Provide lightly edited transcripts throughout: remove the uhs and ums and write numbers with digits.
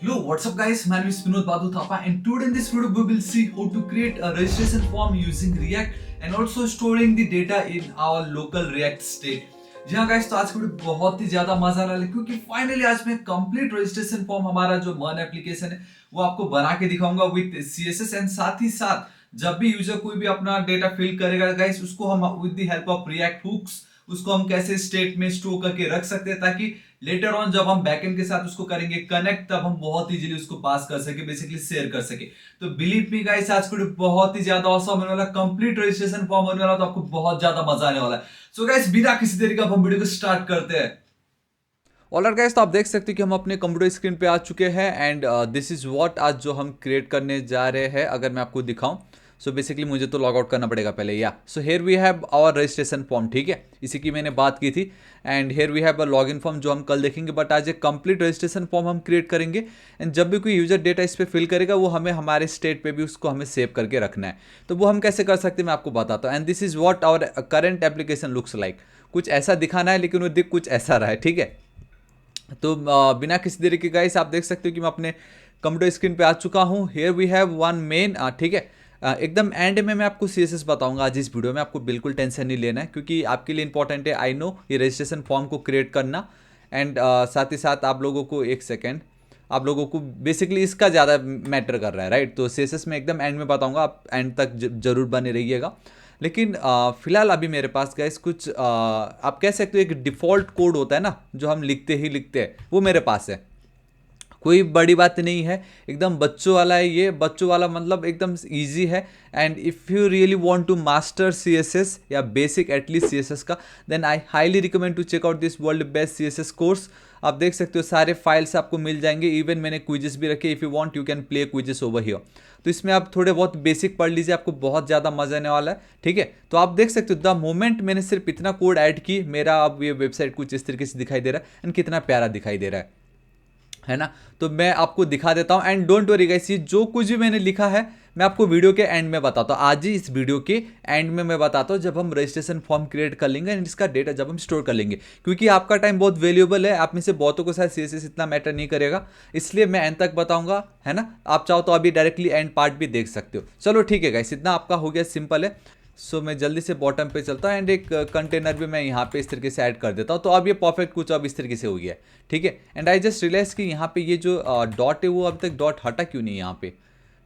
Hello, what's up guys? My name is Vinod Badhu Thapa and today in this video we will see how to create a registration form using React and also storing the data in our local React state. जी हाँ guys, तो आज की video बहुत ही ज्यादा मजा आने वाला है क्योंकि फाइनली आज मैं कंप्लीट रजिस्ट्रेशन फॉर्म हमारा जो मन एप्लीकेशन है वो आपको बना के दिखाऊंगा विद CSS एंड साथ ही साथ जब भी यूजर कोई भी अपना डेटा फिल करेगा गाइस उसको हम with the help of React hooks उसको हम कैसे स्टेट में स्टोर करके रख सकते हैं ताकि लेटर ऑन जब हम बैकएंड के साथ उसको करेंगे कनेक्ट तब हम बहुत इजीली उसको पास कर सके, बेसिकली शेयर कर सके। तो बिलीव मी गाइस, आज को बहुत ही ज्यादा औसम होने वाला, कंप्लीट रजिस्ट्रेशन फॉर्म होने वाला, तो आपको बहुत ज्यादा मजा आने वाला है। सो गाइस बिना किसी देरी का हम वीडियो को स्टार्ट करते हैं। ऑलराइट गाइस, तो आप देख सकते हैं कि हम अपने कंप्यूटर स्क्रीन पे आ चुके हैं एंड दिस इज व्हाट आज जो हम क्रिएट करने जा रहे हैं। अगर मैं आपको दिखाऊं सो बेसिकली मुझे तो लॉग आउट करना पड़ेगा पहले। Yeah so here we have our registration form, ठीक है, इसी की मैंने बात की थी। And here we have a login form जो हम कल देखेंगे, बट आज एक कंप्लीट रजिस्ट्रेशन फॉर्म हम क्रिएट करेंगे एंड जब भी कोई यूजर डेटा इस पर फिल करेगा वो हमें हमारे स्टेट पे भी उसको हमें सेव करके रखना है। तो वो हम कैसे कर सकते हैं मैं आपको बताता हूँ। And this is what our current application looks like. कुछ ऐसा दिखाना है लेकिन वो दिख कुछ ऐसा रहा है, ठीक है। तो बिना किसी देरी के गाइस आप देख सकते हो कि मैं अपने कंप्यूटर स्क्रीन पे आ चुका हूँ। Here we have one main, ठीक है। एकदम एंड में मैं आपको CSS बताऊंगा आज इस वीडियो में, आपको बिल्कुल टेंशन नहीं लेना है क्योंकि आपके लिए इंपॉर्टेंट है। आई नो ये रजिस्ट्रेशन फॉर्म को क्रिएट करना एंड साथ ही साथ आप लोगों को एक सेकेंड, आप लोगों को बेसिकली इसका ज़्यादा मैटर कर रहा है, राइट। तो CSS में एकदम एंड में बताऊंगा, आप एंड तक जरूर बने रहिएगा। लेकिन फिलहाल अभी मेरे पास गाइस कुछ आप कह सकते हो एक डिफ़ॉल्ट कोड होता है ना जो हम लिखते ही लिखते हैं, वो मेरे पास है। कोई बड़ी बात नहीं है, एकदम बच्चों वाला है ये। बच्चों वाला मतलब एकदम इजी है। And if you really want to master CSS या बेसिक एटलीस्ट CSS का, then I highly recommend to check out this world best CSS course. आप देख सकते हो सारे फाइल्स आपको मिल जाएंगे, इवन मैंने क्विजेस भी रखे। If you want you can play quizzes over here. तो इसमें आप थोड़े बहुत बेसिक पढ़ लीजिए, आपको बहुत ज़्यादा मजा आने वाला है, ठीक है। तो आप देख सकते हो द मोमेंट मैंने सिर्फ इतना कोड ऐड की, मेरा अब ये वेबसाइट कुछ इस तरीके से दिखाई दे रहा है एंड कितना प्यारा दिखाई दे रहा है ना। तो मैं आपको दिखा देता हूँ एंड डोंट वरी गाइस, ये जो कुछ भी मैंने लिखा है मैं आपको वीडियो के एंड में बताता हूँ। आज ही इस वीडियो के एंड में मैं बताता हूँ जब हम रजिस्ट्रेशन फॉर्म क्रिएट कर लेंगे एंड इसका डेटा जब हम स्टोर कर लेंगे, क्योंकि आपका टाइम बहुत वैल्यूएबल है। आप में से बहुतों को शायद CSS इतना मैटर नहीं करेगा, इसलिए मैं एंड तक बताऊंगा, है ना। आप चाहो तो अभी डायरेक्टली एंड पार्ट भी देख सकते हो। चलो ठीक है गाइस, इतना आपका हो गया, सिंपल है। सो मैं जल्दी से बॉटम पे चलता हूँ एंड एक कंटेनर भी मैं यहाँ पे इस तरीके से ऐड कर देता हूँ। तो अब ये परफेक्ट कुछ अब इस तरीके से हो गया है, ठीक है। एंड आई जस्ट रियलाइज कि यहाँ पे ये जो डॉट है वो अभी तक डॉट हटा क्यों नहीं यहाँ पे।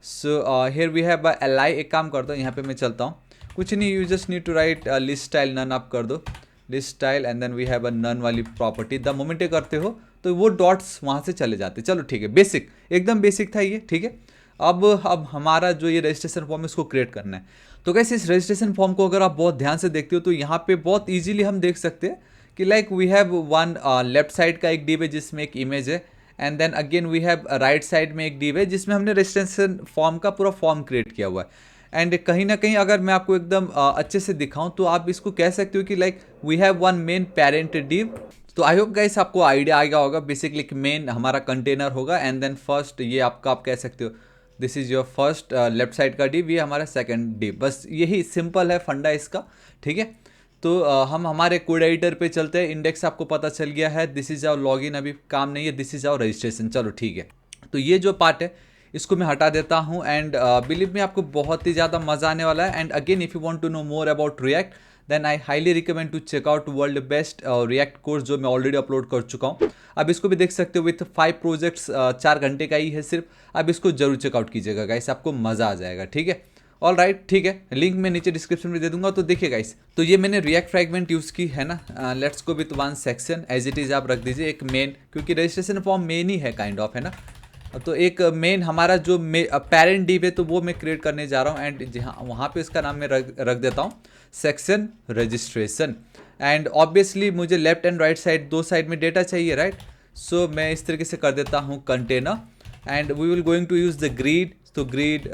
So here we have li। एक काम करता हूँ, यहाँ पे मैं चलता हूँ, कुछ नहीं, you just need to write list style none, आप कर दो list style and then we have a none वाली प्रॉपर्टी। द मोमेंट ये करते हो तो वो डॉट्स वहाँ से चले जाते। चलो ठीक है, बेसिक, एकदम बेसिक था ये, ठीक है। अब हमारा जो ये रजिस्ट्रेशन फॉर्म है उसको क्रिएट करना है। तो कैसे इस रजिस्ट्रेशन फॉर्म को अगर आप बहुत ध्यान से देखते हो तो यहाँ पे बहुत इजीली हम देख सकते हैं कि like we have one left side का एक डिव है जिसमें एक इमेज है and then again we have right side में एक डिव है जिसमें हमने रजिस्ट्रेशन फॉर्म का पूरा फॉर्म क्रिएट किया हुआ है। एंड कहीं ना कहीं अगर मैं आपको एकदम अच्छे से दिखाऊं तो आप इसको कह सकते हो कि like we have one main parent div. तो आई होप गाइस आपको आइडिया आ गया होगा। बेसिकली मेन हमारा कंटेनर होगा एंड देन फर्स्ट ये आपका, आप कह सकते हो this is your first left side का डिव, ये हमारा सेकंड डिव। बस यही सिंपल है फंडा इसका, ठीक है। तो हम हमारे कोड एडिटर पे चलते हैं। इंडेक्स आपको पता चल गया है, दिस इज आवर लॉगिन अभी काम नहीं है, दिस इज आवर रजिस्ट्रेशन। चलो ठीक है, तो ये जो पार्ट है इसको मैं हटा देता हूँ एंड बिलीव में आपको बहुत ही ज़्यादा मज़ा आने वाला है। And again if you want to know more about React then I highly recommend to check out world best React course जो मैं ऑलरेडी अपलोड कर चुका हूँ। अब इसको भी देख सकते हो विथ 5 प्रोजेक्ट्स, 4 घंटे का ही है सिर्फ। अब इसको जरूर चेकआउट कीजिएगा गाइस, आपको मज़ा आ जाएगा, ठीक है। ऑल राइट, ठीक है, लिंक मैं नीचे डिस्क्रिप्शन में दे दूंगा। तो देखिए गाइस, तो ये मैंने रिएक्ट फ्रैगमेंट यूज़ की है ना। Let's go with one section as it is, आप रख दीजिए एक मेन, क्योंकि रजिस्ट्रेशन फॉर्म मेन ही है काइंड ऑफ, है ना। तो एक मेन हमारा जो पेरेंट डिव है तो वो मैं क्रिएट करने जा रहा हूँ एंड जहाँ वहाँ पे इसका नाम मैं रख देता हूँ सेक्शन रजिस्ट्रेशन। एंड ऑब्वियसली मुझे लेफ्ट एंड राइट साइड, दो साइड में डेटा चाहिए, राइट। सो मैं इस तरीके से कर देता हूँ container and we will going to use the grid. तो ग्रीड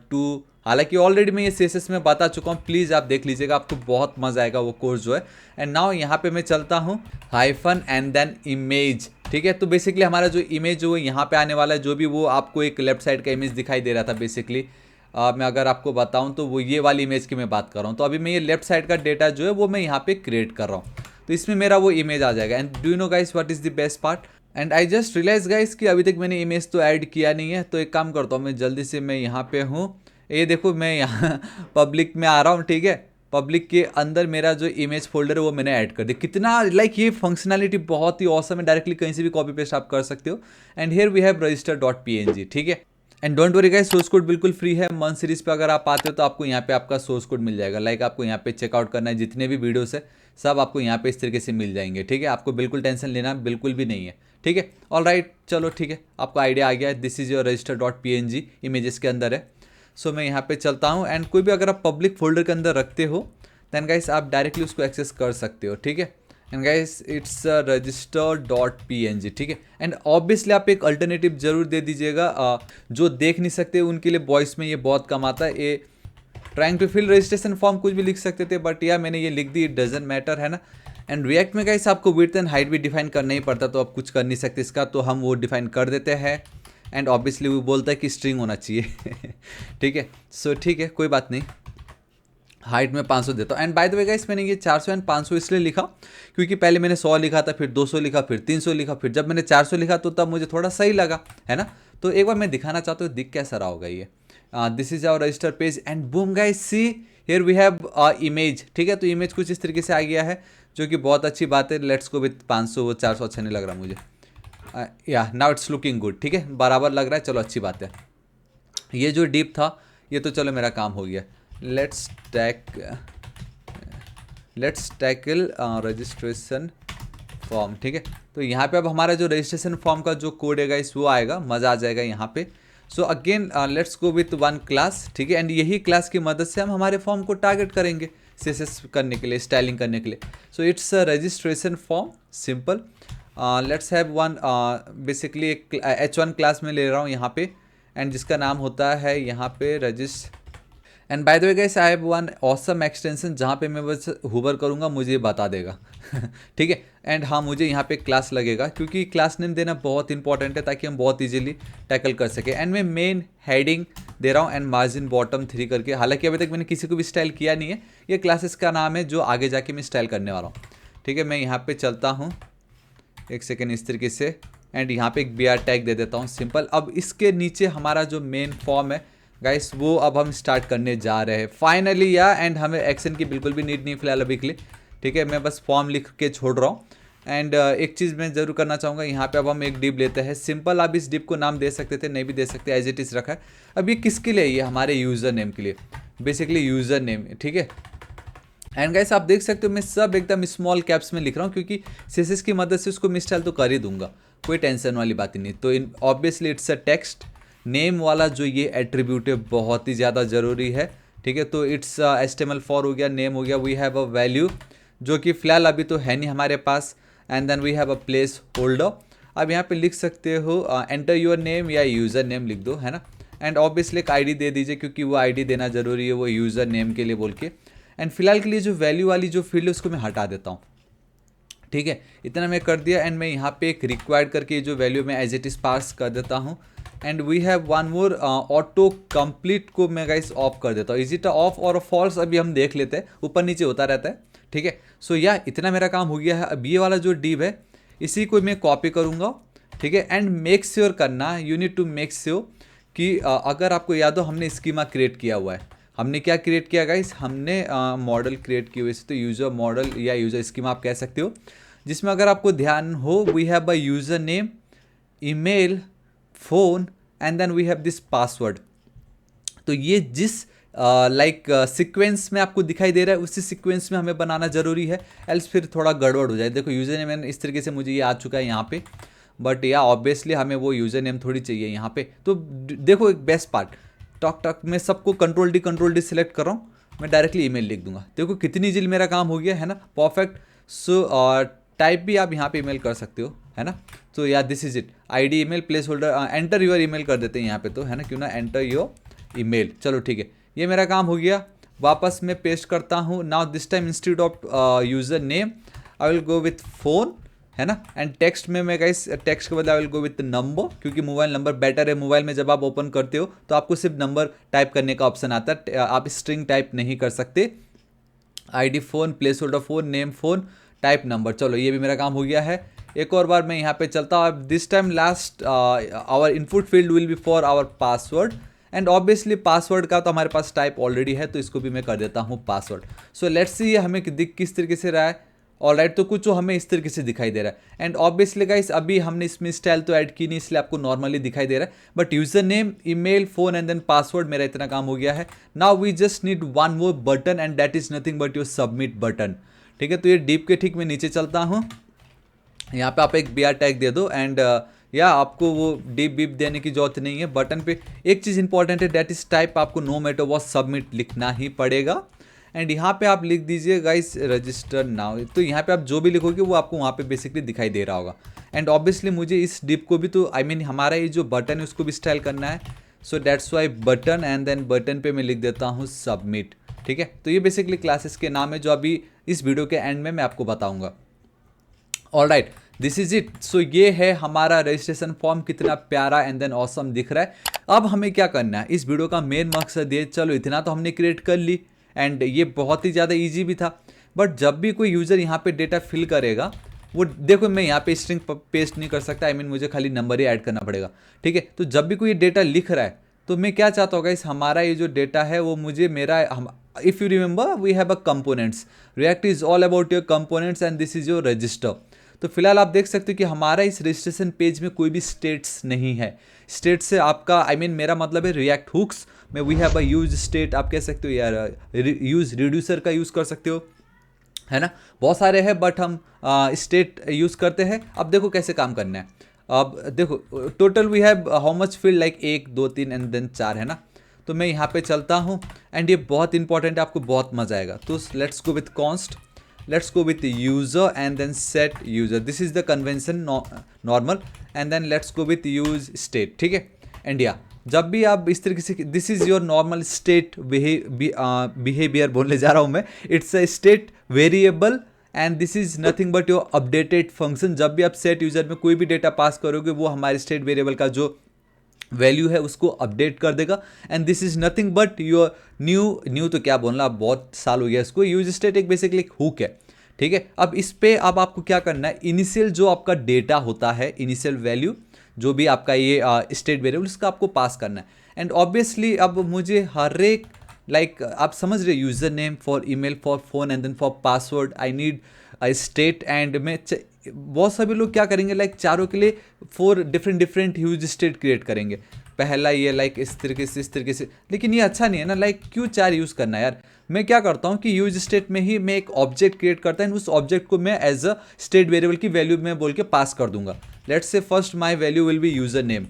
टू, हालांकि ऑलरेडी मैं ये CSS में बता चुका हूँ, प्लीज़ आप देख लीजिएगा, आपको बहुत मज़ा आएगा वो कोर्स जो है। एंड नाउ यहाँ पे मैं चलता हूँ हाइफन एंड देन इमेज, ठीक है। तो बेसिकली हमारा जो इमेज जो है यहाँ पे आने वाला है, जो भी वो आपको एक लेफ्ट साइड का इमेज दिखाई दे रहा था बेसिकली, मैं अगर आपको बताऊँ तो वो ये वाली इमेज की मैं बात कर रहा हूँ। तो अभी मैं ये लेफ्ट साइड का डेटा जो है वो मैं यहाँ पे क्रिएट कर रहा हूँ, तो इसमें मेरा वो इमेज आ जाएगा। And do you know guys what is the best part, and I just realize guys कि अभी तक मैंने इमेज तो ऐड किया नहीं है, तो एक काम करता हूँ मैं जल्दी से, मैं यहाँ पे हूँ, ये देखो मैं यहाँ पब्लिक में आ रहा हूँ, ठीक है। पब्लिक के अंदर मेरा जो इमेज फोल्डर है वो मैंने ऐड कर दिया। कितना लाइक ये फंक्शनैलिटी बहुत ही ऑसम है, डायरेक्टली कहीं से भी कॉपी पेस्ट आप कर सकते हो। And here we have register dot png, ठीक है। And don't worry guys, source code बिल्कुल फ्री है। मन सीरीज पे अगर आप आते हो तो आपको यहाँ पे आपका सोर्स कोड मिल जाएगा। लाइक आपको यहाँ पे चेकआउट करना है, जितने भी वीडियोस है सब आपको यहाँ पे इस तरीके से मिल जाएंगे, ठीक है। आपको बिल्कुल टेंशन लेना बिल्कुल भी नहीं है, ठीक है। ऑल राइट, चलो ठीक है, आपको आइडिया आ गया है। This is your register dot png, images के अंदर है। सो मैं यहाँ पे चलता हूँ, एंड कोई भी अगर आप पब्लिक फोल्डर के अंदर रखते हो देन गाइस आप डायरेक्टली उसको एक्सेस कर सकते हो, ठीक है। And guys it's register dot png, ठीक है। एंड ऑब्वियसली आप एक अल्टरनेटिव जरूर दे दीजिएगा, जो देख नहीं सकते उनके लिए वॉइस में ये बहुत कम आता है। ये trying to fill registration form कुछ भी लिख सकते थे, बट या मैंने ये लिख दी, इट डजेंट मैटर, है ना। एंड रिएक्ट में गाइस आपको विड्थ एंड हाइट भी डिफाइन करना ही पड़ता, तो आप कुछ कर नहीं सकते इसका, तो हम वो डिफाइन कर देते हैं। एंड ऑब्वियसली वो बोलता है कि स्ट्रिंग होना चाहिए ठीक है। सो ठीक है, कोई बात नहीं, हाइट में 500 देता हूँ। And by the way guys, मैंने ये 400 एंड 500 इसलिए लिखा क्योंकि पहले मैंने 100 लिखा था, फिर 200 लिखा, फिर 300 लिखा, फिर जब मैंने 400 लिखा तो तब मुझे थोड़ा सही लगा, है ना। तो एक बार मैं दिखाना चाहता हूँ दिख कैसा रहा होगा ये। This is our register page and boom guys, see here we have image, ठीक है। तो इमेज कुछ इस तरीके से आ गया है, जो कि बहुत अच्छी बात है। लेट्स गो विथ 500, वो 400 अच्छा नहीं लग रहा मुझे। या नाउ इट्स लुकिंग गुड, ठीक है, बराबर लग रहा है, चलो अच्छी बात है। ये जो डीप था ये तो चलो मेरा काम हो गया। लेट्स टैकल रजिस्ट्रेशन फॉर्म, ठीक है। तो यहाँ पे अब हमारा जो रजिस्ट्रेशन फॉर्म का जो कोड है गाइस वो आएगा, मज़ा आ जाएगा यहाँ पे। So again let's go with one class, ठीक है। एंड यही क्लास की मदद से हम हमारे फॉर्म को टारगेट करेंगे CSS करने के लिए, स्टाइलिंग करने के लिए। सो it's a registration form, simple. Let's have one, basically एक H1 क्लास में ले रहा हूँ यहाँ पे, एंड जिसका नाम होता है यहाँ पे resist. And by the way guys, I have one awesome extension, जहाँ पे मैं बस हुबर करूँगा मुझे बता देगा ठीक है। एंड हाँ, मुझे यहाँ पे क्लास लगेगा क्योंकि क्लास नेम देना बहुत इंपॉर्टेंट है, ताकि हम बहुत इजीली टैकल कर सके। एंड मैं मेन हेडिंग दे रहा हूँ एंड मार्जिन बॉटम 3 करके। हालांकि अभी तक मैंने किसी को भी स्टाइल किया नहीं है, ये क्लासेस का नाम है जो आगे जाके मैं स्टाइल करने वाला हूँ, ठीक है। मैं यहाँ पर चलता हूँ, एक सेकेंड, इस तरीके से। एंड यहाँ पे एक BR टैग दे देता हूँ, सिंपल। अब इसके नीचे हमारा जो मेन फॉर्म है गाइस, वो अब हम स्टार्ट करने जा रहे हैं फाइनली, या एंड हमें एक्शन की बिल्कुल भी नीड नहीं फिलहाल अभी के लिए, ठीक है। मैं बस फॉर्म लिख के छोड़ रहा हूँ। एंड एक चीज़ मैं ज़रूर करना चाहूँगा, यहाँ पे अब हम एक डिप लेते हैं, सिंपल। आप इस डिप को नाम दे सकते थे, नहीं भी दे सकते, एज इट इज़ रखा है। अब ये किसके लिए? ये हमारे यूज़र नेम के लिए, बेसिकली यूज़र नेम, ठीक है। एंड गाइस आप देख सकते हो मैं सब एकदम स्मॉल कैप्स में लिख रहा हूँ, क्योंकि CSS की मदद से उसको मिसटाइल तो कर ही दूंगा, कोई टेंशन वाली बात ही नहीं। तो in obviously it's a text name वाला जो ये एट्रीब्यूट है बहुत ही ज़्यादा ज़रूरी है, ठीक है। तो इट्स HTML4 हो गया, नेम हो गया, वी हैव अ वैल्यू जो कि फ़िलहाल अभी तो है नहीं हमारे पास। And then we have a place holder. अब यहाँ पे लिख सकते हो एंटर योर नेम या यूज़र नेम लिख दो, है ना। एंड ऑब्वियसली एक ID दे दीजिए, क्योंकि वो ID देना ज़रूरी है, वो यूज़र नेम के लिए बोल के। एंड फिलहाल के लिए जो वैल्यू वाली जो फील्ड है उसको मैं हटा देता हूँ, ठीक है। इतना मैं कर दिया। एंड मैं यहाँ पे एक रिक्वायर्ड करके जो वैल्यू मैं एज इट इज़ पास कर देता हूँ। And we have one more, auto complete को मैं गाइस ऑफ कर देता हूँ। इज इट ऑफ और फॉल्स अभी हम देख लेते हैं, ऊपर नीचे होता रहता है, ठीक है। सो या इतना मेरा काम हो गया है। अब ये वाला जो डिव है इसी को मैं कॉपी करूँगा, ठीक है। एंड मेक श्योर करना, you need to make sure कि अगर आपको याद हो हमने स्कीमा क्रिएट किया हुआ है। हमने क्या क्रिएट किया गाइस? हमने मॉडल क्रिएट किए हुए, तो यूज़र मॉडल या यूज़र स्कीमा आप कह सकते हो, जिसमें अगर आपको ध्यान हो we have a user name, email, phone and then we have this password. तो ये जिस लाइक सीक्वेंस में आपको दिखाई दे रहा है उसी सीक्वेंस में हमें बनाना ज़रूरी है, एल्स फिर थोड़ा गड़बड़ हो जाए। देखो यूज़र नेम मैंने इस तरीके से मुझे ये आ चुका है यहाँ पे, बट या ऑब्वियसली हमें वो यूज़र नेम थोड़ी चाहिए यहाँ पे। तो देखो एक बेस्ट पार्ट, टॉक मैं सबको कंट्रोल डी सेलेक्ट कर रहा हूँ, मैं डायरेक्टली ईमेल लिख दूंगा। देखो कितनी इजीली मेरा काम हो गया है ना, परफेक्ट। सो टाइप भी आप यहाँ पे ईमेल कर सकते हो, है ना। तो या this is it, ID email place holder, enter your email कर देते हैं यहाँ पे, तो है ना, क्यों ना, एंटर योर ईमेल। चलो ठीक है, ये मेरा काम हो गया। वापस मैं पेस्ट करता हूँ। Now this time instead of user name I will go with phone, है ना। एंड टेक्स्ट में मैं गाइस टेक्स्ट के बदले I will go with number, क्योंकि मोबाइल नंबर बेटर है। मोबाइल में जब आप ओपन करते हो तो आपको सिर्फ नंबर टाइप करने का ऑप्शन आता है, आप स्ट्रिंग टाइप नहीं कर सकते। ID phone, place holder phone, name phone, type number. चलो ये भी मेरा काम हो गया है। एक और बार मैं यहाँ पे चलता हूँ। अब this time last our input field will be for our password, and obviously password का तो हमारे पास टाइप ऑलरेडी है, तो इसको भी मैं कर देता हूँ पासवर्ड। सो लेट्स सी हमें दिख किस तरीके से रहा है। ऑलराइट, तो कुछ जो हमें इस तरीके से दिखाई दे रहा है। एंड ऑब्वियसली गाइस अभी हमने इसमें स्टाइल तो ऐड की नहीं, इसलिए आपको नॉर्मली दिखाई दे रहा है, but user name, email, phone and then password, मेरा इतना काम हो गया है। Now we just need one more button and that is nothing but your submit button. ठीक है, तो ये डीप के ठीक मैं नीचे चलता हूँ, यहाँ पे आप एक BR टैग दे दो, एंड या आपको वो डीप बीप देने की जरूरत नहीं है। बटन पे एक चीज़ इंपॉर्टेंट है, दैट इज टाइप, आपको नो मैटर व्हाट सबमिट लिखना ही पड़ेगा। एंड यहाँ पे आप लिख दीजिए गाइस रजिस्टर नाउ, तो यहाँ पे आप जो भी लिखोगे वो आपको वहाँ पे बेसिकली दिखाई दे रहा होगा। एंड ऑब्वियसली मुझे इस डिप को भी तो हमारा ये जो बटन है उसको भी स्टाइल करना है, so that's why button, and then button पे मैं लिख देता हूँ सबमिट। ठीक है, तो ये बेसिकली क्लासेस के नाम है जो अभी इस वीडियो के एंड में मैं आपको बताऊँगा। Alright, this is it. So ये है हमारा रजिस्ट्रेशन फॉर्म, कितना प्यारा एंड देन ऑसम दिख रहा है। अब हमें क्या करना है, इस वीडियो का मेन मकसद ये, चलो इतना तो हमने क्रिएट कर ली एंड ये बहुत ही ज़्यादा इजी भी था, बट जब भी कोई यूज़र यहाँ पे डेटा फिल करेगा, वो देखो मैं यहाँ पे स्ट्रिंग पेस्ट नहीं कर सकता, मुझे खाली नंबर ही ऐड करना पड़ेगा। ठीक है, तो जब भी कोई डेटा लिख रहा है तो मैं क्या चाहता हूँ गाइस, हमारा ये जो डेटा है वो मुझे if you remember we have a components, React is all about your components and this is your register. तो फिलहाल आप देख सकते हो कि हमारा इस रजिस्ट्रेशन पेज में कोई भी स्टेट्स नहीं है। स्टेट से आपका मेरा मतलब है रिएक्ट हुक्स में we have a use state, आप कह सकते हो यार यूज रिड्यूसर का यूज़ कर सकते हो, है ना, बहुत सारे हैं, बट हम स्टेट यूज़ करते हैं। अब देखो कैसे काम करना है। अब देखो total we have how much field, like 1 2 3 and then 4, है ना। तो मैं यहाँ पे चलता हूँ एंड ये बहुत इंपॉर्टेंट है, आपको बहुत मजा आएगा। तो let's go with const, let's go with the user and then set user, this is the convention normal, and then let's go with use state। ठीक है, एंड या जब भी आप इस तरीके से, this is your normal state behaviour बोलने जा रहा हूँ मैं, it's a state variable and this is nothing but your updated function. जब भी आप सेट यूजर में कोई भी डेटा पास करोगे वो हमारे स्टेट वेरिएबल का जो वैल्यू है उसको अपडेट कर देगा, and this is nothing but your new तो क्या बोलना, अब बहुत साल हो गया इसको। यूज स्टेट एक बेसिकली एक हुक है। ठीक है, अब इस पे अब आपको क्या करना है, इनिशियल जो आपका डेटा होता है, इनिशियल वैल्यू जो भी आपका ये स्टेट वेरिएबल, उसका आपको पास करना है। एंड ऑब्वियसली अब मुझे हर एक आप समझ रहे, user name for email for phone and then for password I need state, and मैं बहुत सभी लोग क्या करेंगे, चारों के लिए 4 डिफरेंट यूज स्टेट क्रिएट करेंगे। पहला ये इस तरीके से, लेकिन ये अच्छा नहीं है ना, क्यों 4 यूज़ करना है यार। मैं क्या करता हूँ कि यूज स्टेट में ही मैं एक ऑब्जेक्ट क्रिएट करता हूँ, उस ऑब्जेक्ट को मैं एज अ स्टेट वेरिएबल की वैल्यू में बोल के पास कर दूंगा। Let's say first my value will be user name,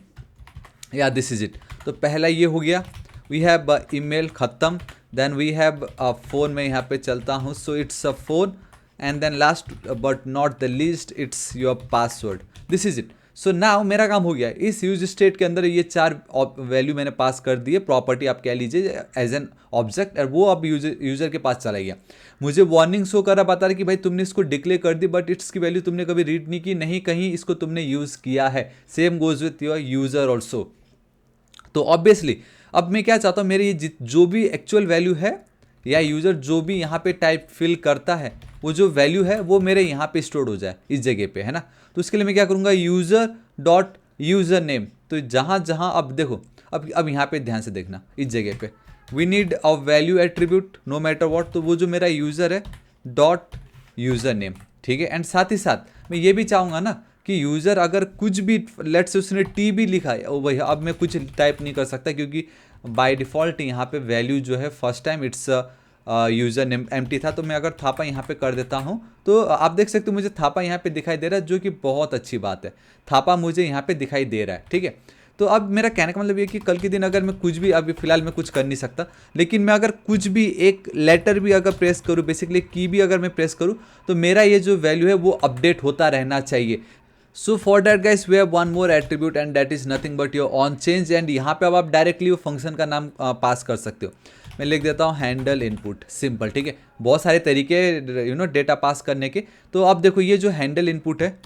या दिस इज इट। तो पहला ये हो गया, वी हैव ईमेल खत्म, देन वी हैव फोन, में यहाँ पे चलता हूँ, so it's a phone, and then last but not the least it's your password, this is it. So now मेरा काम हो गया, इस यूज स्टेट के अंदर ये 4 वैल्यू मैंने पास कर दिए, प्रॉपर्टी आप कह लीजिए एज एन ऑब्जेक्ट, और वो अब यूजर के पास चला गया। मुझे वार्निंग शो कर रहा, बता रहा कि भाई तुमने इसको डिक्लेयर कर दी, बट इट्स की वैल्यू तुमने कभी रीड नहीं की, नहीं कहीं इसको तुमने यूज़ किया है। Same goes with your user also. तो ऑब्वियसली अब मैं क्या चाहता हूँ, मेरी ये जो भी एक्चुअल वैल्यू है, या यूज़र जो भी यहाँ पे टाइप फिल करता है, वो जो वैल्यू है वो मेरे यहाँ पे स्टोर हो जाए इस जगह पे, है ना। तो उसके लिए मैं क्या करूँगा, यूज़र डॉट यूज़र नेम। तो जहाँ जहाँ अब देखो, अब यहाँ पे ध्यान से देखना, इस जगह पे we need a value attribute no matter what, तो वो जो मेरा यूज़र है डॉट यूज़र नेम। ठीक है, एंड साथ ही साथ मैं ये भी चाहूँगा ना कि यूज़र अगर कुछ भी, लेट्स से उसने टी भी लिखा है, वही अब मैं कुछ टाइप नहीं कर सकता, क्योंकि बाय डिफ़ॉल्ट यहाँ पे वैल्यू जो है first time it's user name empty था। तो मैं अगर थापा यहाँ पे कर देता हूँ तो आप देख सकते हो मुझे थापा यहाँ पे दिखाई दे रहा है, जो कि बहुत अच्छी बात है, थापा मुझे यहाँ पे दिखाई दे रहा है। ठीक है, तो अब मेरा कहने का मतलब ये कि कल के दिन अगर मैं कुछ भी, अभी फिलहाल मैं कुछ कर नहीं सकता, लेकिन मैं अगर कुछ भी एक लेटर भी अगर प्रेस करूँ, बेसिकली की भी अगर मैं प्रेस करूँ, तो मेरा ये जो वैल्यू है वो अपडेट होता रहना चाहिए। So for that guys we have one more attribute and that is nothing but your on change, एंड यहाँ पे अब आप डायरेक्टली वो फंक्शन का नाम पास कर सकते हो। मैं लिख देता हूँ हैंडल इनपुट, सिंपल। ठीक है, बहुत सारे तरीके डेटा पास करने के। तो अब देखो ये जो हैंडल इनपुट है,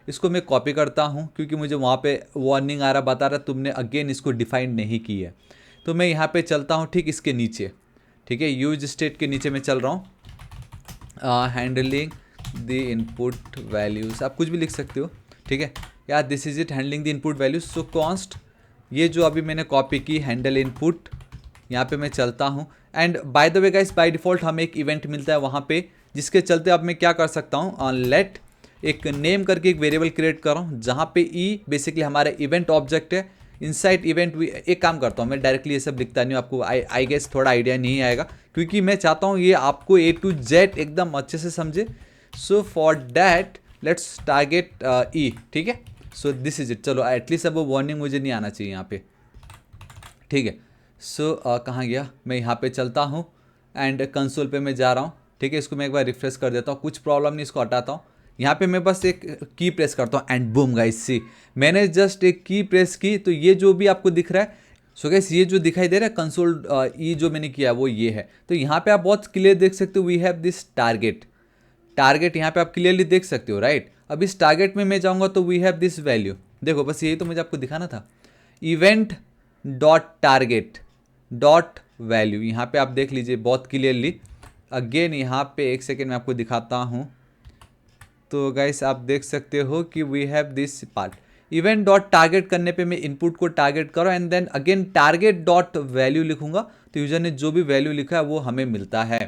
इसको मैं कॉपी करता हूँ, क्योंकि मुझे वहाँ पे वार्निंग आ रहा, बता रहा तुमने अगेन इसको डिफाइन नहीं की है। तो मैं यहाँ पे चलता हूँ ठीक इसके नीचे, ठीक है, यूज स्टेट के नीचे मैं चल रहा हूँ, हैंडलिंग द इनपुट वैल्यूज़, आप कुछ भी लिख सकते हो, ठीक है। या this is it handling the input values. So const ये जो अभी मैंने कॉपी की हैंडल इनपुट, यहाँ पे मैं चलता हूँ। And by the way guys, by default हमें एक इवेंट मिलता है वहाँ पे, जिसके चलते अब मैं क्या कर सकता हूँ, लेट एक नेम करके एक वेरिएबल क्रिएट कर रहा हूँ, जहाँ पे ई बेसिकली हमारा इवेंट ऑब्जेक्ट है। इनसाइड इवेंट एक काम करता हूँ, मैं डायरेक्टली ये सब लिखता नहीं हूँ, आपको आई गेस थोड़ा आइडिया नहीं आएगा, क्योंकि मैं चाहता हूँ ये आपको A to Z एकदम अच्छे से समझे। So for that let's target E, ठीक है। So this is it. चलो एटलीस्ट अब वो वार्निंग मुझे नहीं आना चाहिए यहाँ पे, ठीक है। सो कहाँ गया, मैं यहाँ पे चलता हूँ एंड कंसोल पे मैं जा रहा हूँ, ठीक है। इसको मैं एक बार रिफ्रेश कर देता हूँ, कुछ प्रॉब्लम नहीं, इसको हटाता हूँ। यहाँ पे मैं बस एक की प्रेस करता हूँ एंड बूम गाइस, सी मैंने जस्ट एक की प्रेस की तो ये जो भी आपको दिख रहा है, सो गाइस ये जो दिखाई दे रहा है कंसोल ई जो मैंने किया वो ये है। तो यहाँ पे आप बहुत क्लियर देख सकते हो, we have this target, target यहाँ पे आप क्लियरली देख सकते हो, राइट। अब इस टारगेट में मैं जाऊँगा तो वी हैव दिस वैल्यू, देखो बस यही तो मुझे आपको दिखाना था, event dot target dot value. यहाँ पे आप देख लीजिए बहुत क्लियरली। अगेन यहाँ पे एक सेकेंड में आपको दिखाता हूँ, तो गाइस आप देख सकते हो कि we have this part, event dot target करने पे मैं इनपुट को टारगेट करो and then again target dot value लिखूंगा, तो यूजर ने जो भी वैल्यू लिखा है वो हमें मिलता है,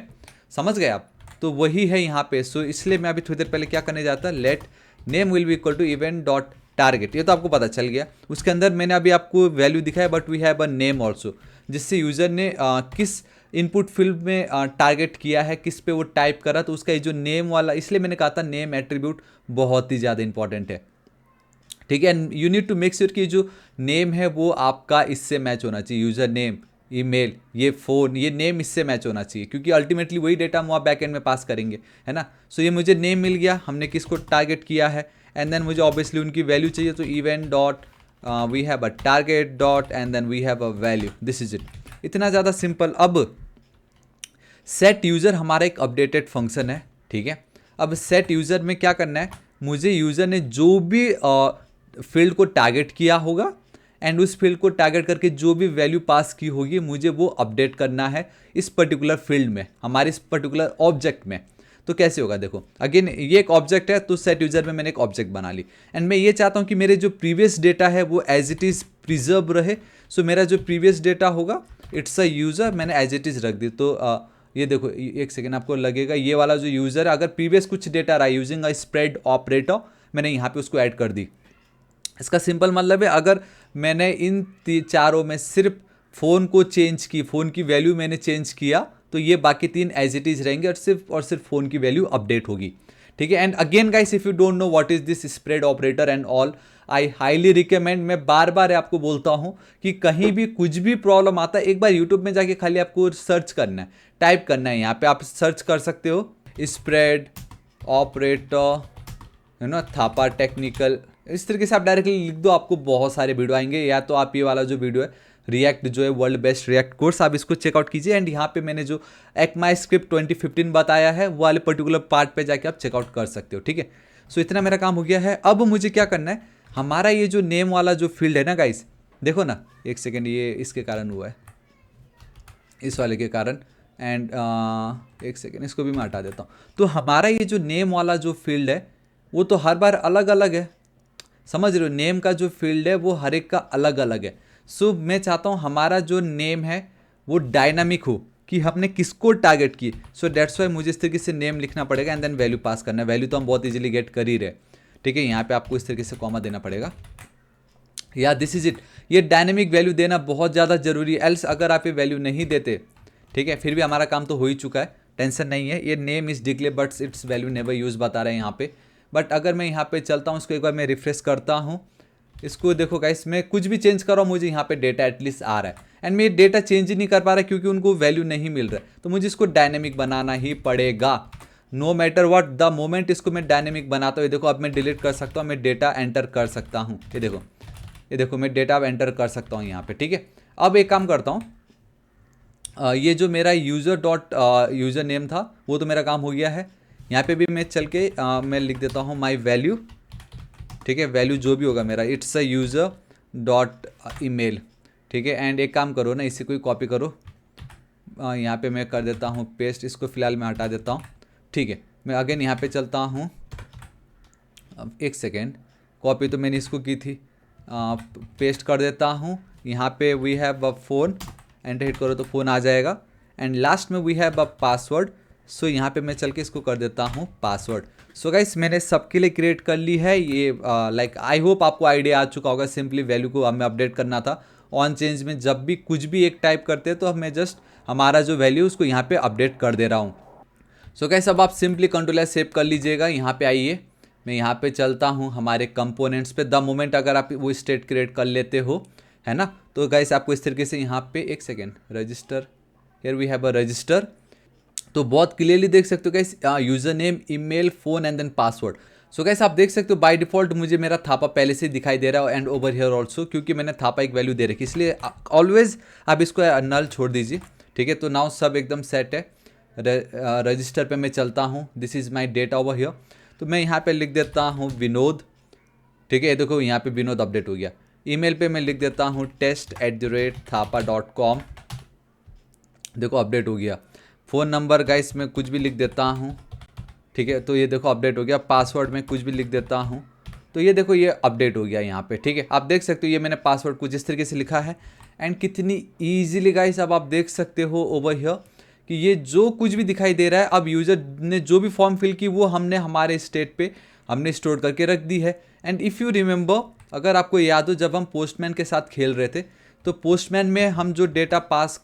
समझ गए आप। तो वही है यहाँ पे। सो इसलिए मैं अभी थोड़ी देर पहले क्या करने जाता, let name will be equal to event dot target, ये तो आपको पता चल गया। उसके अंदर मैंने अभी आपको वैल्यू दिखाया, but we have a name also, जिससे यूज़र ने किस इनपुट फील्ड में टारगेट किया है, किस पे वो टाइप करा, तो उसका ये जो नेम वाला, इसलिए मैंने कहा था नेम एट्रीब्यूट बहुत ही ज़्यादा इंपॉर्टेंट है, ठीक है। You need to make sure कि जो नेम है वो आपका इससे मैच होना चाहिए, यूज़र नेम, ईमेल, ये फ़ोन, ये नेम इससे मैच होना चाहिए, क्योंकि अल्टीमेटली वही डेटा हम वहाँ बैकएंड में पास करेंगे, है ना। सो ये मुझे नेम मिल गया, हमने किसको टारगेट किया है, एंड देन मुझे ऑब्वियसली उनकी वैल्यू चाहिए, तो event dot we have a target dot and then we have a value, this is it. इतना ज़्यादा सिंपल। अब सेट यूज़र हमारा एक अपडेटेड फंक्शन है, ठीक है। अब सेट यूज़र में क्या करना है, मुझे यूज़र ने जो भी फील्ड को टारगेट किया होगा एंड उस फील्ड को टारगेट करके जो भी वैल्यू पास की होगी, मुझे वो अपडेट करना है इस पर्टिकुलर फील्ड में, हमारे इस पर्टिकुलर ऑब्जेक्ट में। तो कैसे होगा, देखो अगेन ये एक ऑब्जेक्ट है, तो सेट यूज़र में मैंने एक ऑब्जेक्ट बना ली एंड मैं ये चाहता हूँ कि मेरे जो प्रीवियस डेटा है वो एज इट इज़ प्रिजर्व रहे। सो मेरा जो प्रीवियस डेटा होगा, इट्स अ यूज़र, मैंने एज इट इज़ रख दी। तो ये देखो एक सेकेंड, आपको लगेगा ये वाला जो यूज़र है, अगर प्रीवियस कुछ डेटा रहा यूजिंग अ स्प्रेड ऑपरेटर, मैंने यहाँ पे उसको ऐड कर दी। इसका सिंपल मतलब है, अगर मैंने इन चारों में सिर्फ फ़ोन को चेंज की, फ़ोन की वैल्यू मैंने चेंज किया, तो ये बाकी तीन एज इट इज़ रहेंगे और सिर्फ फ़ोन की वैल्यू अपडेट होगी, ठीक है। And again guys, if you don't know what is this spread operator and all, I highly recommend, मैं बार बार आपको बोलता हूँ कि कहीं भी कुछ भी प्रॉब्लम आता है, एक बार यूट्यूब में जाके खाली आपको सर्च करना है, टाइप करना है, यहाँ पे आप सर्च कर सकते हो स्प्रेड ऑपरेटर, है ना, थापा टेक्निकल, इस तरीके से आप डायरेक्टली लिख दो, आपको बहुत सारे वीडियो आएंगे। या तो आप ये वाला जो वीडियो है रिएक्ट जो है वर्ल्ड बेस्ट रिएक्ट कोर्स, आप इसको चेकआउट कीजिए एंड यहाँ पे मैंने जो ECMAScript 2015 बताया है वो वाले पर्टिकुलर पार्ट पे जाके आप चेकआउट कर सकते हो, ठीक है। सो इतना मेरा काम हो गया है। अब मुझे क्या करना है, हमारा ये जो नेम वाला जो फील्ड है ना गाइस, देखो ना एक सेकेंड, ये इसके कारण हुआ है, इस वाले के कारण, एंड एक सेकेंड इसको भी मैं हटा देता हूँ। तो हमारा ये जो नेम वाला जो फील्ड है वो तो हर बार अलग अलग है, समझ रहे हो, नेम का जो फील्ड है वो हर एक का अलग अलग है। सो मैं चाहता हूँ हमारा जो नेम है वो डायनामिक हो, कि हमने किसको टारगेट की। सो दैट्स वाई मुझे इस तरीके से नेम लिखना पड़ेगा एंड देन वैल्यू पास करना है। वैल्यू तो हम बहुत इजीली गेट कर ही रहे, ठीक है। यहाँ पे आपको इस तरीके से कॉमा देना पड़ेगा, या दिस इज इट। ये डायनेमिक वैल्यू देना बहुत ज़्यादा जरूरी है, एल्स अगर आप ये वैल्यू नहीं देते, ठीक है, फिर भी हमारा काम तो हो ही चुका है, टेंशन नहीं है। ये name is declare but it's value never use बता रहे हैं यहाँ पे। बट अगर मैं यहाँ पे चलता हूँ, इसको एक बार मैं रिफ्रेश करता हूँ, इसको देखो गाइस, मैं कुछ भी चेंज कर रहा हूँ, मुझे यहाँ पे डेटा एटलीस्ट आ रहा है एंड मैं ये डेटा चेंज ही नहीं कर पा रहा क्योंकि उनको वैल्यू नहीं मिल रहा है। तो मुझे इसको डायनेमिक बनाना ही पड़ेगा, no matter what. The moment इसको मैं डायनेमिक बनाता हूँ, ये देखो अब मैं डिलीट कर सकता हूँ, मैं डेटा एंटर कर सकता हूँ, ये देखो मैं डेटा अब एंटर कर सकता हूँ यहाँ पे, ठीक है। अब एक काम करता हूँ, ये जो मेरा यूज़र नेम था वो तो मेरा काम हो गया है। यहाँ पे भी मैं चल के मैं लिख देता हूँ माई वैल्यू, ठीक है। वैल्यू जो भी होगा मेरा, it's a user dot email, ठीक है। एंड एक काम करो ना, इसी को ही कॉपी करो, यहाँ पे मैं कर देता हूँ पेस्ट, इसको फिलहाल मैं हटा देता हूँ, ठीक है। मैं अगेन यहाँ पे चलता हूँ। अब एक सेकेंड, कॉपी तो मैंने इसको की थी, पेस्ट कर देता हूँ। यहाँ पे we have a phone, enter hit करो तो फ़ोन आ जाएगा। एंड लास्ट में we have a password. So यहाँ पे मैं चल के इसको कर देता हूँ पासवर्ड। सो गाइस मैंने सबके लिए क्रिएट कर ली है ये। लाइक आई होप आपको आइडिया आ चुका होगा। सिंपली वैल्यू को हमें अपडेट करना था। ऑन चेंज में जब भी कुछ भी एक टाइप करते हैं तो हमें जस्ट हमारा जो वैल्यू उसको यहाँ पे अपडेट कर दे रहा हूँ। सो गाइस अब आप सिंपली कंट्रोल एस सेव कर लीजिएगा। यहाँ पे आइए, मैं यहाँ पे चलता हूँ हमारे कंपोनेंट्स पे। द मोमेंट अगर आप वो स्टेट क्रिएट कर लेते हो, है ना, तो गाइस आपको इस तरीके से यहाँ पे एक second register, here we have a register. तो बहुत क्लियरली देख सकते हो guys, user name, email, phone and then password. So guys आप देख सकते हो बाय डिफॉल्ट मुझे मेरा थापा पहले से दिखाई दे रहा है एंड ओवर हियर ऑल्सो, क्योंकि मैंने थापा एक वैल्यू दे रखी, इसलिए ऑलवेज आप इसको नल छोड़ दीजिए। ठीक है, तो नाउ सब एकदम सेट है। रजिस्टर पे मैं चलता हूँ, this is my data over here. तो मैं यहाँ पे लिख देता हूँ विनोद। ठीक है, ये देखो यहाँ पे विनोद अपडेट हो गया। ईमेल पे मैं लिख देता हूँ test@thapa.com, देखो अपडेट हो गया। फ़ोन नंबर गाइस मैं कुछ भी लिख देता हूँ। ठीक है, तो ये देखो अपडेट हो गया। पासवर्ड में कुछ भी लिख देता हूँ, तो ये देखो ये अपडेट हो गया यहाँ पे। ठीक है, आप देख सकते हो ये मैंने पासवर्ड कुछ इस तरीके से लिखा है। एंड कितनी ईजिली गाइस अब आप देख सकते हो ओवर हियर कि ये जो कुछ भी दिखाई दे रहा है, अब यूज़र ने जो भी फॉर्म फिल की वो हमने हमारे स्टेट पे हमने स्टोर करके रख दी है। एंड इफ़ यू रिमेंबर, अगर आपको याद हो जब हम पोस्टमैन के साथ खेल रहे थे, तो पोस्टमैन में हम जो data pass,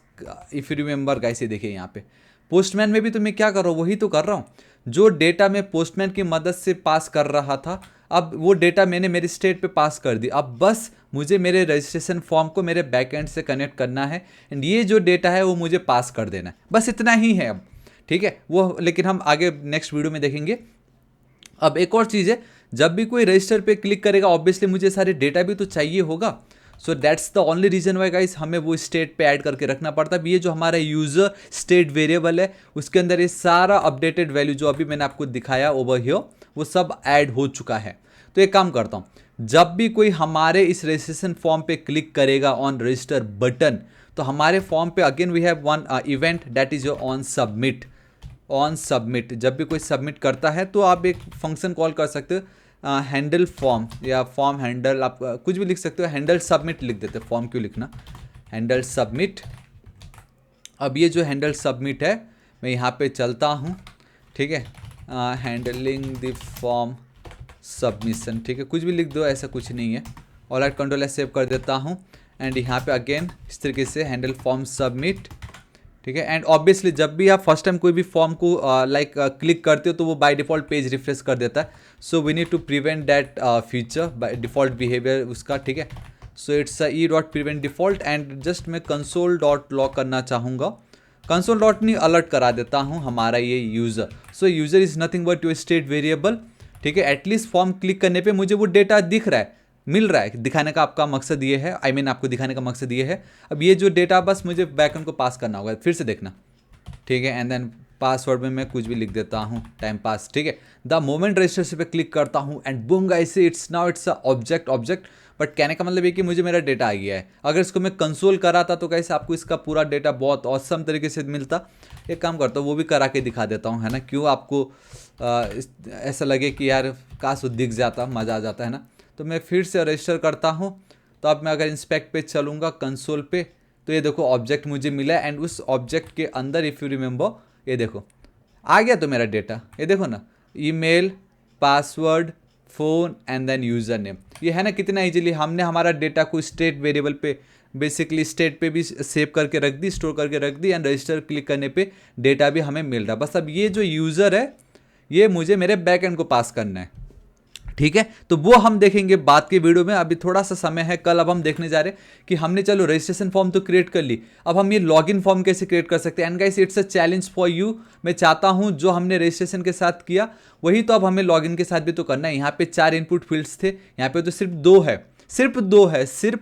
if you remember guys, ये देखिए यहाँ पे पोस्टमैन में भी तो मैं क्या कर रहा हूँ, वही तो कर रहा हूँ। जो डेटा मैं पोस्टमैन की मदद से पास कर रहा था, अब वो डेटा मैंने मेरे स्टेट पे पास कर दी। अब बस मुझे मेरे रजिस्ट्रेशन फॉर्म को मेरे बैकएंड से कनेक्ट करना है एंड ये जो डेटा है वो मुझे पास कर देना है, बस इतना ही है अब। ठीक है, वो लेकिन हम आगे नेक्स्ट वीडियो में देखेंगे। अब एक और चीज़ है, जब भी कोई रजिस्टर पे क्लिक करेगा ऑब्वियसली मुझे सारे डेटा भी तो चाहिए होगा। So that's the only reason why guys हमें वो स्टेट पे ऐड करके रखना पड़ता है। ये जो हमारा यूज़र स्टेट वेरिएबल है उसके अंदर ये सारा अपडेटेड वैल्यू जो अभी मैंने आपको दिखाया ओवर हियर वो सब ऐड हो चुका है। तो एक काम करता हूँ, जब भी कोई हमारे इस रजिस्ट्रेशन फॉर्म पे क्लिक करेगा ऑन रजिस्टर बटन, तो हमारे फॉर्म पे again we have one event that is on submit. On submit जब भी कोई सबमिट करता है तो आप एक फंक्शन कॉल कर सकते हो, हैंडल फॉर्म या फॉर्म हैंडल, आप कुछ भी लिख सकते हो। हैंडल सबमिट लिख देते, फॉर्म क्यों लिखना, हैंडल सबमिट। अब ये जो हैंडल सबमिट है मैं यहाँ पे चलता हूँ। ठीक है, हैंडलिंग द फॉर्म सबमिशन, ठीक है, कुछ भी लिख दो, ऐसा कुछ नहीं है। और राइट कंट्रोल एस सेव कर देता हूँ एंड यहाँ पे अगेन इस तरीके से हैंडल फॉर्म सबमिट। ठीक है, एंड ऑब्वियसली जब भी आप फर्स्ट टाइम कोई भी फॉर्म को क्लिक करते हो तो वो बाय डिफ़ॉल्ट पेज रिफ्रेश कर देता है। So we need to prevent that feature by default behaviour उसका। ठीक है, so it's e dot prevent default and just मैं कंसोल डॉट लॉग करना चाहूँगा। कंसोल डॉट नहीं अलर्ट करा देता हूँ हमारा ये user. So user is nothing but your state variable. ठीक है, एटलीस्ट फॉर्म क्लिक करने पे मुझे वो डेटा दिख रहा है, मिल रहा है। दिखाने का आपका मकसद ये है, आई मीन आपको दिखाने का मकसद ये है। अब ये जो डेटा बस मुझे बैकएंड को पास करना होगा, फिर से देखना। ठीक है, एंड देन पासवर्ड में मैं कुछ भी लिख देता हूँ, टाइम पास। ठीक है, द मोमेंट रजिस्टर पे क्लिक करता हूँ and boom guys it's now it's a object. But कहने का मतलब ये कि मुझे मेरा डेटा आ गया है। अगर इसको मैं कंसोल कराता तो गाइस आपको इसका पूरा डेटा बहुत ऑसम तरीके से मिलता। एक काम करता हूँ वो भी करा के दिखा देता हूँ, है ना, क्यों आपको ऐसा लगे कि यार काश वो दिख जाता, मज़ा आ जाता, है ना। तो मैं फिर से रजिस्टर करता हूँ। तो अब मैं अगर इंस्पेक्ट पे चलूँगा कंसोल पे, तो ये देखो ऑब्जेक्ट मुझे मिला एंड उस ऑब्जेक्ट के अंदर इफ़ यू रिमेंबर ये देखो आ गया तो मेरा डेटा, ये देखो ना, email, password, phone and then user name. ये है ना कितना इजीली हमने हमारा डेटा को स्टेट वेरिएबल पे बेसिकली स्टेट पे भी सेव करके रख दी, स्टोर करके रख दी एंड रजिस्टर क्लिक करने पे डेटा भी हमें मिल रहा। बस अब ये जो यूज़र है ये मुझे मेरे बैक एंड को पास करना है। ठीक है, तो वो हम देखेंगे बाद के वीडियो में। अभी थोड़ा सा समय है, कल अब हम देखने जा रहे हैं कि हमने चलो रजिस्ट्रेशन फॉर्म तो क्रिएट कर ली, अब हम ये लॉगिन फॉर्म कैसे क्रिएट कर सकते हैं। And guys it's a challenge for you. मैं चाहता हूं जो हमने रजिस्ट्रेशन के साथ किया वही तो अब हमें लॉगिन के साथ भी तो करना है। यहाँ पे 4 इनपुट फील्ड्स थे, यहाँ पे तो सिर्फ 2 है, सिर्फ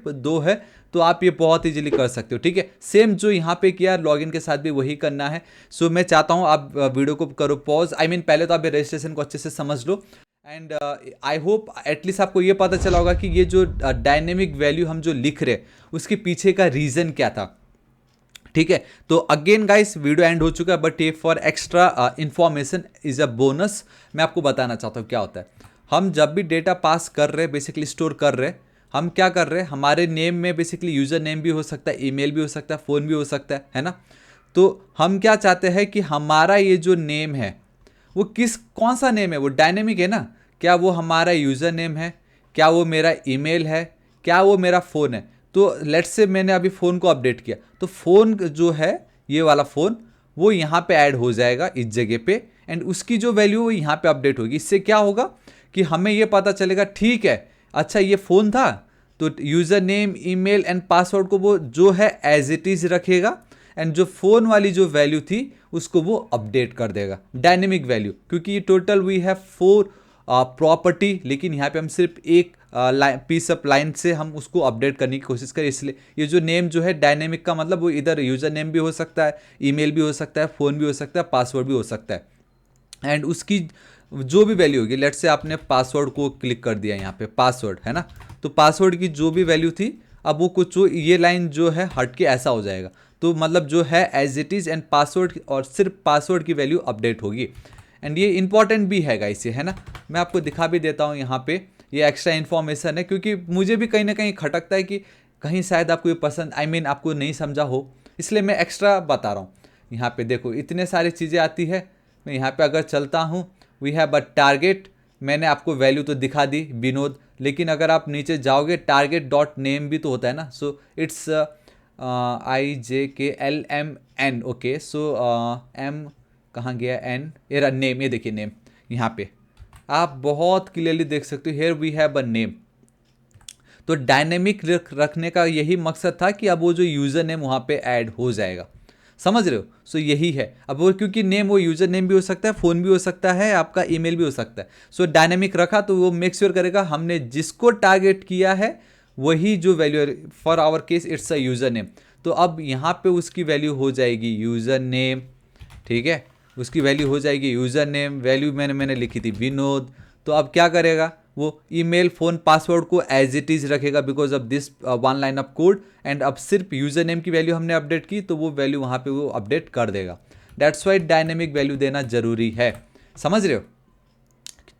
दो है। तो आप ये बहुत इजीली कर सकते हो। ठीक है, सेम जो यहाँ पे किया लॉगिन के साथ भी वही करना है। सो मैं चाहता हूँ आप वीडियो को करो पॉज, आई मीन पहले तो आप रजिस्ट्रेशन को अच्छे से समझ लो एंड आई होप एटलीस्ट आपको ये पता चला होगा कि ये जो डायनेमिक वैल्यू हम जो लिख रहे उसके पीछे का रीज़न क्या था। ठीक है। तो अगेन गाइस वीडियो एंड हो चुका है, बट ये for extra information is a bonus मैं आपको बताना चाहता हूँ क्या होता है। हम जब भी डेटा पास कर रहे हैं, बेसिकली स्टोर कर रहे हैं, हम क्या कर रहे हैं, हमारे नेम में बेसिकली यूज़र नेम भी हो सकता है, ईमेल भी हो सकता है, फ़ोन भी हो सकता है ना। तो हम क्या चाहते हैं कि हमारा ये जो नेम है वो कौन सा नेम है, वो डायनेमिक है ना। क्या वो हमारा यूज़र नेम है, क्या वो मेरा ईमेल है, क्या वो मेरा फ़ोन है। तो लेट्स से मैंने अभी फ़ोन को अपडेट किया, तो फ़ोन जो है ये वाला फ़ोन वो यहाँ पे ऐड हो जाएगा इस जगह पे, एंड उसकी जो वैल्यू वो यहाँ पे अपडेट होगी। इससे क्या होगा कि हमें ये पता चलेगा, ठीक है अच्छा ये फ़ोन था, तो user name email and password को वो जो है एज इट इज़ रखेगा, एंड जो फ़ोन वाली जो वैल्यू थी उसको वो अपडेट कर देगा, डायनेमिक वैल्यू। क्योंकि ये टोटल वी हैव 4 प्रॉपर्टी, लेकिन यहाँ पे हम सिर्फ एक पीस ऑफ लाइन से हम उसको अपडेट करने की कोशिश करें, इसलिए ये जो नेम जो है डायनेमिक का मतलब वो इधर यूज़र नेम भी हो सकता है, ईमेल भी हो सकता है, फ़ोन भी हो सकता है, पासवर्ड भी हो सकता है, एंड उसकी जो भी वैल्यू होगी। लेट्स से आपने पासवर्ड को क्लिक कर दिया, यहाँ पे पासवर्ड है ना, तो पासवर्ड की जो भी वैल्यू थी अब वो कुछ ये लाइन जो है हट के ऐसा हो जाएगा, तो मतलब जो है as it is and password, और सिर्फ पासवर्ड की वैल्यू अपडेट होगी। एंड ये इंपॉर्टेंट भी है गाइस ये, है ना। मैं आपको दिखा भी देता हूँ यहाँ पे, ये एक्स्ट्रा इन्फॉर्मेशन है, क्योंकि मुझे भी कहीं ना कहीं खटकता है कि कहीं शायद आपको ये पसंद आपको नहीं समझा हो, इसलिए मैं एक्स्ट्रा बता रहा हूँ। यहाँ पे देखो इतने सारी चीज़ें आती है। मैं यहाँ पे अगर चलता हूँ, वी हैव अ टारगेट, मैंने आपको वैल्यू तो दिखा दी विनोद, लेकिन अगर आप नीचे जाओगे टारगेट डॉट नेम भी तो होता है ना, so it's IJKLMN, okay. So M कहाँ गया, एन, ये रहा नेम, ये देखिए नेम, यहाँ पे आप बहुत क्लियरली देख सकते हो, here we have a name. तो डायनेमिक रखने का यही मकसद था कि अब वो जो यूज़र नेम वहाँ पे ऐड हो जाएगा, समझ रहे हो। सो यही है। अब वो क्योंकि नेम वो यूज़र नेम भी हो सकता है, फ़ोन भी हो सकता है, आपका ईमेल भी हो सकता है। सो डायनेमिक रखा तो वो मेक श्योर करेगा हमने जिसको टारगेट किया है वही जो वैल्यू है, for our case it's a user name, तो अब यहाँ पे उसकी वैल्यू हो जाएगी यूज़र नेम, ठीक है। उसकी वैल्यू हो जाएगी यूज़र नेम, वैल्यू मैंने लिखी थी विनोद। तो अब क्या करेगा वो, ईमेल फ़ोन पासवर्ड को एज इट इज़ रखेगा because of this one line of code, and अब सिर्फ यूज़र नेम की वैल्यू हमने अपडेट की तो वो वैल्यू वहाँ पे वो अपडेट कर देगा। दैट्स वाई डायनेमिक वैल्यू देना ज़रूरी है, समझ रहे हो।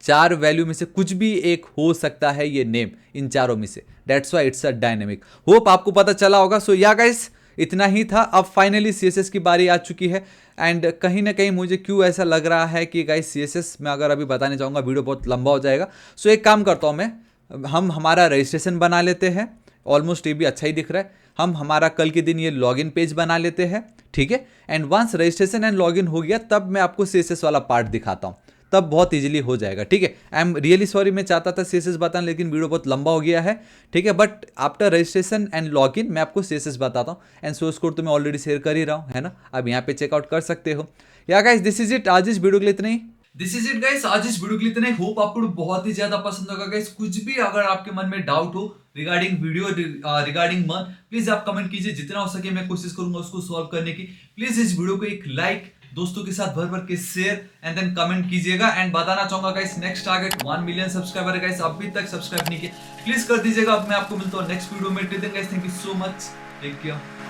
4 वैल्यू में से कुछ भी एक हो सकता है ये नेम, इन चारों में से, that's why it's a dynamic. Hope आपको पता चला होगा। सो या गाइस इतना ही था। अब फाइनली CSS की बारी आ चुकी है, एंड कहीं ना कहीं मुझे क्यों ऐसा लग रहा है कि गाइस CSS मैं अगर अभी बताने चाहूँगा वीडियो बहुत लंबा हो जाएगा। सो एक काम करता हूँ मैं, हम हमारा रजिस्ट्रेशन बना लेते हैं, ऑलमोस्ट ये भी अच्छा ही दिख रहा है। हम हमारा कल के दिन ये लॉगिन पेज बना लेते हैं, ठीक है। And once registration and login हो गया तब मैं आपको CSS वाला पार्ट दिखाता हूँ, तब बहुत इजीली हो जाएगा, ठीक है। आई एम रियली सॉरी, मैं चाहता था CSS बताना लेकिन वीडियो बहुत लंबा हो गया है, ठीक है। But after registration and login मैं आपको CSS बताता हूँ, एंड सोर्स कोड तो मैं ऑलरेडी शेयर कर ही रहा हूँ, है ना। अब यहाँ पे चेकआउट कर सकते हो। या गाइस दिस इज इट, आज इस वीडियो के लिए इतना ही। दिस इज इट गाइस, आज इस वीडियो के लिए इतना ही। होप आपको बहुत ही ज्यादा पसंद होगा गाइस। कुछ भी अगर आपके मन में डाउट हो रिगार्डिंग वीडियो रिगार्डिंग मन, प्लीज आप कमेंट कीजिए, जितना हो सके मैं कोशिश करूंगा उसको सॉल्व करने की। प्लीज इस वीडियो को एक लाइक, दोस्तों के साथ भर भर के शेयर एंड देन कमेंट कीजिएगा। एंड बताना चाहूंगा guys next target 1 million subscriber है गाइस, अभी तक सब्सक्राइब नहीं किया प्लीज कर दीजिएगा। अब मैं आपको मिलता हूँ नेक्स्ट वीडियो में। Till then guys thank you so much, take care.